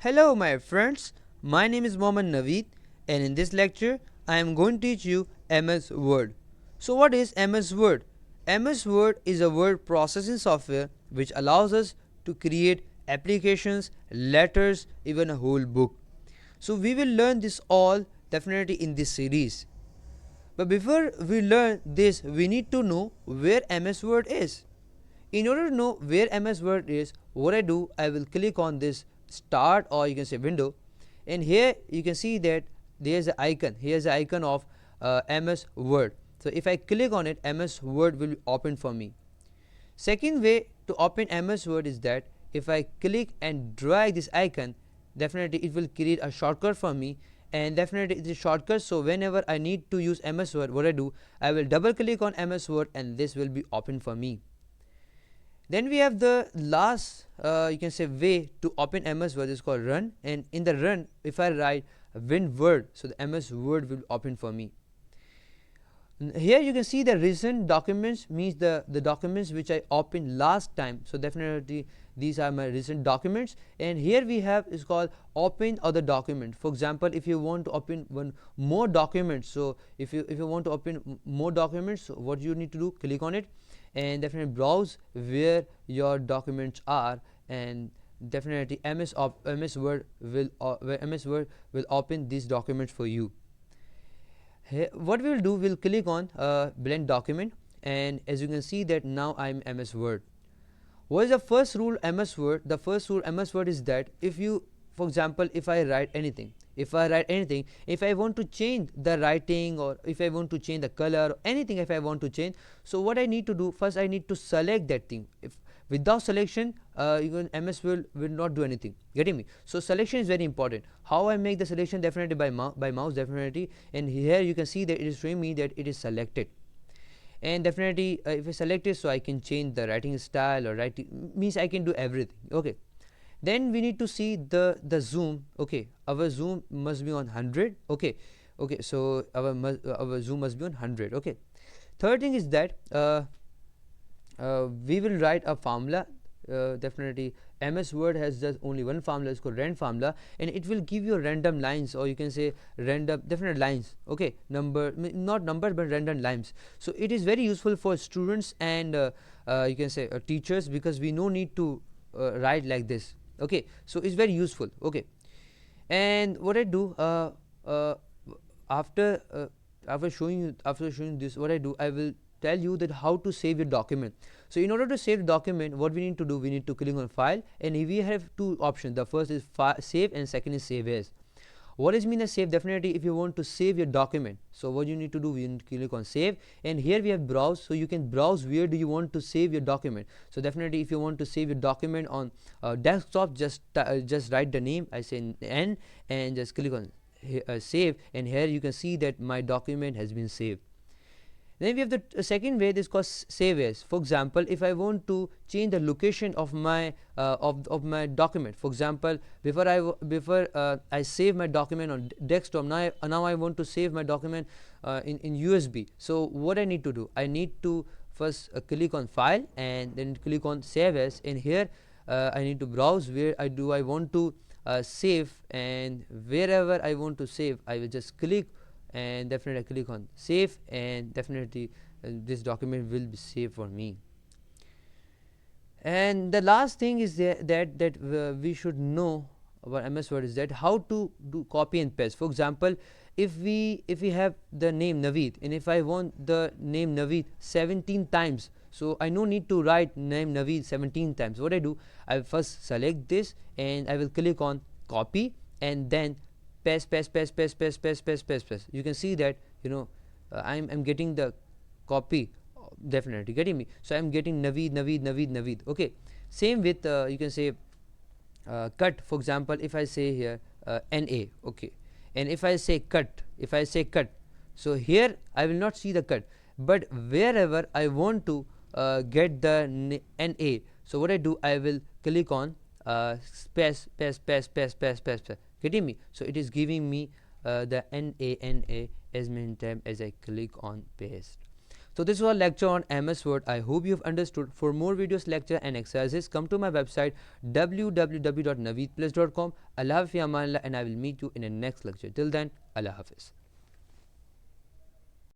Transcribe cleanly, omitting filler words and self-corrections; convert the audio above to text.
Hello my friends, my name is Mohammed Naveed and in this lecture I am going to teach you MS Word. So what is MS Word? MS Word is a word processing software which allows us to create applications, letters, even a whole book. So we will learn this all definitely in this series. But before we learn this, we need to know where MS Word is. In order to know where MS Word is, what I do, I will click on this start or you can say window, and here you can see that there's an icon. Here's the icon of MS Word. So if I click on it, MS Word will open for me. Second way to open MS Word is that if I click and drag this icon, definitely it will create a shortcut for me, and definitely it's a shortcut. So whenever I need to use MS Word, what I do, I will double click on MS Word and this will be open for me. Then we have the last you can say way to open MS Word is called run, and in the run if I write win word, so the MS Word will open for me. Here you can see the recent documents means the documents which I opened last time, so definitely these are my recent documents. And here we have is called open other document. For example, if you want to open one more documents, so if you want to open more documents, so what you need to do, click on it and definitely browse where your documents are, and definitely MS Word will open these documents for you. Here, what we will do, we'll click on blend document, and as you can see that now I'm MS Word. What is the first rule MS Word? The first rule MS Word is that if you, for example, if I write anything, if I want to change the writing, or if I want to change the color, or anything if I want to change, so what I need to do, first I need to select that thing. If without selection, even MS will not do anything. Getting me? So selection is very important. How I make the selection? Definitely by mouse, definitely. And here you can see that it is showing me that it is selected. And definitely if I select it, so I can change the writing style, or writing means I can do everything. Okay. Then we need to see the zoom. Okay, our zoom must be on 100. Okay, so our zoom must be on 100. Okay. Third thing is that we will write a formula. Definitely MS Word has just only one formula, it's called rand formula, and it will give you random lines, or you can say random definite lines. Okay, not number but random lines. So it is very useful for students and you can say teachers, because we no need to write like this. Okay, so it's very useful. Okay, and what I do after after showing this, what I do, I will tell you that how to save your document. So in order to save the document, what we need to do, we need to click on file, and we have two options. The first is save, and second is save as. What is mean a save? Definitely if you want to save your document, so what you need to do, we need to click on save, and here we have browse, so you can browse where do you want to save your document. So definitely if you want to save your document on desktop, just write the name, I say n, and just click on save, and here you can see that my document has been saved. Then we have the second way, this called save as. For example, if I want to change the location of my my document, for example, before I save my document on desktop, now I want to save my document in USB. So what I need to do, I need to first click on file and then click on save as, and here I need to browse where I want to save, and wherever I want to save, I will just click and definitely click on save, and definitely this document will be saved for me. And the last thing is that we should know about MS Word is that how to do copy and paste. For example, if we have the name Naveed, and if I want the name Naveed 17 times, so I no need to write name Naveed 17 times. What I do, I will first select this and I will click on copy, and then paste. You can see that I'm getting the copy, definitely getting me. So I'm getting Naveed. Okay, same with you can say cut. For example, if I say here NA, okay, and if I say cut, so here I will not see the cut, but wherever I want to get the NA, so what I do, I will click on paste, getting me. So it is giving me the NA as many times as I click on paste. So this was a lecture on MS Word. I hope you have understood. For more videos, lecture and exercises, come to my website www.naveedplace.com. Allah Hafiz, and I will meet you in the next lecture. Till then, Allah Hafiz.